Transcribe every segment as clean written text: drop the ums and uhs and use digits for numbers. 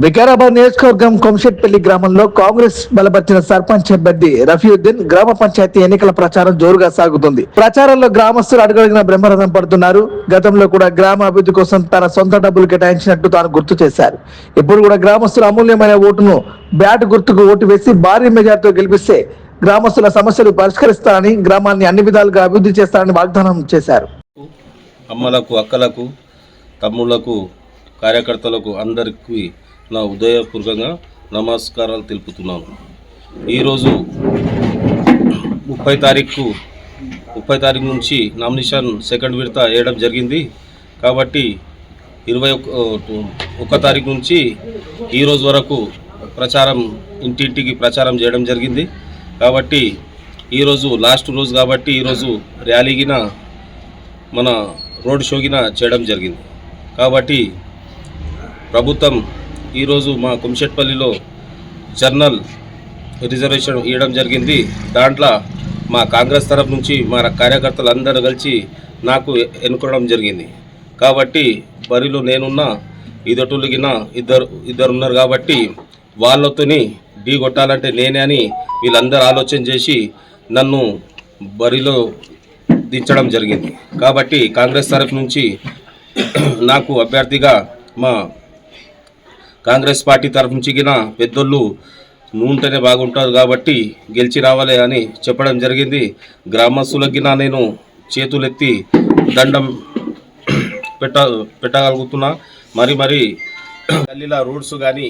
వికారాబాద్ నియోజకవర్గం కొంషెట్పల్లి గ్రామంలో కాంగ్రెస్ బలపరిచిన సర్పంచ్ అభ్యర్థి రఫీయుద్దీన్ గ్రామ పంచాయతీ ఎన్నికల ప్రచారం జోరుగా సాగుతుంది. ప్రచారంలో గ్రామస్తులు అడుగడుగున బ్రహ్మరథం పడుతున్నారు. గతంలో కూడా గ్రామ అభివృద్ధి కోసం తన సొంత డబ్బులు కేటాయించినట్టు తాను గుర్తు చేశారు. ఇప్పుడు కూడా గ్రామస్తుల అమూల్యమైన ఓటును బ్యాట్ గుర్తుకు ఓటు వేసి భారీ మెజార్టీతో గెలిపిస్తే గ్రామస్తుల సమస్యలు పరిష్కరిస్తారని, గ్రామాన్ని అన్ని విధాలుగా అభివృద్ధి చేస్తారని వాగ్దానం చేశారు. అమ్మలకు, అక్కలకు, తమ్ముళ్లకు, కార్యకర్తలకు అందరికీ నా ఉదయపూర్వకంగా నమస్కారాలు తెలుపుతున్నాను. ఈరోజు 30 తారీఖు నుంచి నామినేషన్ సెకండ్ విడత వేయడం జరిగింది. కాబట్టి 21 తారీఖు నుంచి ఈరోజు వరకు ప్రచారం ఇంటింటికి ప్రచారం చేయడం జరిగింది. కాబట్టి ఈరోజు లాస్ట్ రోజు కాబట్టి ఈరోజు ర్యాలీగిన మన రోడ్ షోగిన చేయడం జరిగింది. కాబట్టి ప్రభుత్వం ఈరోజు మా కొంషెట్పల్లిలో జర్నల్ రిజర్వేషన్ ఇవ్వడం జరిగింది. దాంట్లో మా కాంగ్రెస్ తరఫు నుంచి మా కార్యకర్తలు అందరూ కలిసి నాకు ఎన్నుకోవడం జరిగింది. కాబట్టి బరిలో నేనున్నా, ఇదొట్టుగిన ఇద్దరు ఉన్నారు. కాబట్టి వాళ్ళతోని ఢీ కొట్టాలంటే నేనే అని వీళ్ళందరూ ఆలోచన చేసి నన్ను బరిలో దించడం జరిగింది. కాబట్టి కాంగ్రెస్ తరఫు నుంచి నాకు అభ్యర్థిగా మా కాంగ్రెస్ పార్టీ తరఫు నుంచి పెద్దోళ్ళు ఉంటేనే బాగుంటుంది కాబట్టి గెలిచి రావాలి అని చెప్పడం జరిగింది. గ్రామస్తులకి నేను చేతులెత్తి దండం పెట్టగలుగుతున్నా. మరి గల్లీల రోడ్స్ కానీ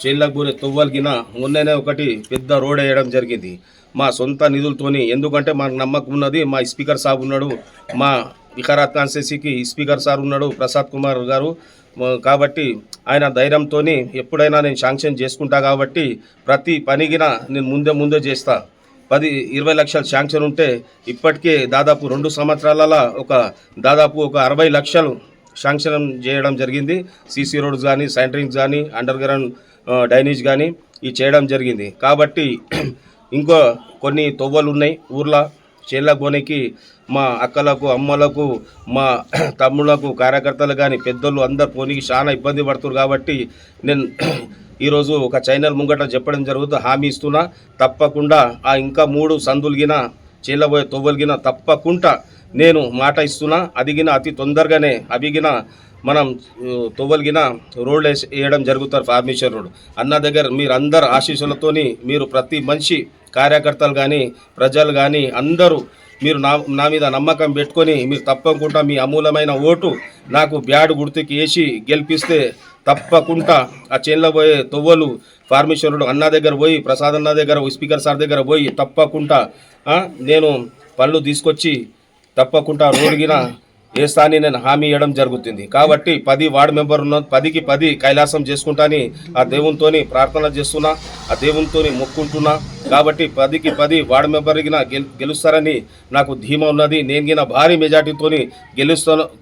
చేళ్ళకు తొవ్వలకిన మొన్ననే ఒకటి పెద్ద రోడ్ వేయడం జరిగింది మా సొంత నిధులతోని. ఎందుకంటే మాకు నమ్మకం ఉన్నది, మా స్పీకర్ సాబ్ ఉన్నాడు, మా వికారాబాద్ కాన్స్టిట్యున్సీకి స్పీకర్ సార్ ఉన్నాడు ప్రసాద్ కుమార్ గారు. కాబట్టి ఆయన ధైర్యంతో ఎప్పుడైనా నేను శాంక్షన్ చేసుకుంటా. కాబట్టి ప్రతి పనికిన నేను ముందే చేస్తా. 10-20 లక్షల శాంక్షన్ ఉంటే ఇప్పటికే దాదాపు 2 సంవత్సరాలలో దాదాపు 60 లక్షలు శాంక్షన్ చేయడం జరిగింది. సీసీ రోడ్స్ కానీ, సెంటరింగ్స్ కానీ, అండర్ గ్రౌండ్ డ్రైనేజ్ కానీ ఇవి చేయడం జరిగింది. కాబట్టి ఇంకో కొన్ని తొవ్వలు ఉన్నాయి ఊర్లో చేళ్ళకు పోనీకి. మా అక్కలకు, అమ్మలకు, మా తమ్ముళ్లకు, కార్యకర్తలు కానీ పెద్దోళ్ళు అందరు పోనీకి చాలా ఇబ్బంది పడుతున్నారు. కాబట్టి నేను ఈరోజు ఒక ఛానల్ ముంగట చెప్పడం జరుగుతుంది, హామీ ఇస్తున్నా. తప్పకుండా ఆ ఇంకా 3 సందులుగిన చేళ్ళబోయే తొవ్వలిగిన తప్పకుండా నేను మాట ఇస్తున్నా. అదిగిన అతి తొందరగానే అవిగిన మనం తొవ్వలిగిన రోడ్ వేయడం జరుగుతారు. ఫార్మేషన్ రోడ్ అన్న దగ్గర మీరు అందరు ఆశీస్సులతోని మీరు ప్రతి మనిషి కార్యకర్తలు కానీ, ప్రజలు కానీ అందరూ మీరు నా మీద నమ్మకం పెట్టుకొని మీరు తప్పకుండా మీ అమూలమైన ఓటు నాకు బ్యాడ్ గుర్తుకి వేసి గెలిపిస్తే తప్పకుండా ఆ చేనులో పోయే తొవ్వలు ఫార్మేషన్ రోడ్ అన్న దగ్గర పోయి, ప్రసాద్ అన్న దగ్గర, స్పీకర్ సార్ దగ్గర పోయి తప్పకుండా నేను పనులు తీసుకొచ్చి తప్పకుండా రోడ్డుగిన వేస్తానని నేను హామీ ఇవ్వడం జరుగుతుంది. కాబట్టి 10 వార్డు మెంబర్ ఉన్న 10కి 10 కైలాసం చేసుకుంటాని ఆ దేవునితోని ప్రార్థన చేస్తున్నా, ఆ దేవునితోని మొక్కుంటున్నా. కాబట్టి 10కి 10 వార్డు మెంబర్గిన గెలుస్తారని నాకు ధీమా ఉన్నది. నేను భారీ మెజార్టీతోని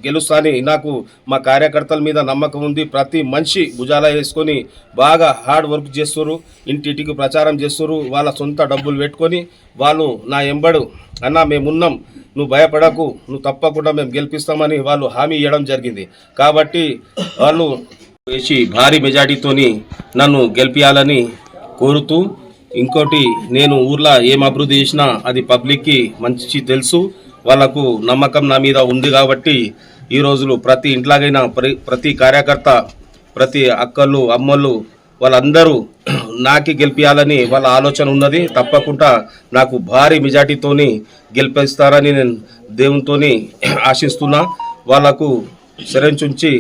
గెలుస్తానని నాకు మా కార్యకర్తల మీద నమ్మకం ఉంది. ప్రతి మనిషి భుజాల వేసుకొని బాగా హార్డ్ వర్క్ చేస్తున్నారు, ఇంటింటికి ప్రచారం చేస్తున్నారు. వాళ్ళ సొంత డబ్బులు పెట్టుకొని వాళ్ళు నా ఎంబడు అన్న మేమున్నాం, నువ్వు భయపడకు, నువ్వు తప్పకుండా మేము గెలిపిస్తామని వాళ్ళు హామీ ఇవ్వడం జరిగింది. కాబట్టి వాళ్ళు వేసి భారీ మెజార్టీతోని నన్ను గెలిపించాలని కోరుతూ, ఇంకోటి నేను ఊర్లో ఏం అభివృద్ధి చేసినా అది పబ్లిక్కి మంచి తెలుసు, వాళ్ళకు నమ్మకం నా మీద ఉంది. కాబట్టి ఈ రోజులు ప్రతి ఇంట్లాగైనా ప్రతి కార్యకర్త, ప్రతి అక్కళ్ళు, అమ్మళ్ళు వాళ్ళందరూ నాకి గెలిపించాలని వాళ్ళ ఆలోచన ఉన్నది. తప్పకుండా నాకు భారీ మెజార్టీతోని గెలిపిస్తారని నేను దేవునితోని ఆశిస్తున్నా. వాళ్ళకు శరణుంచి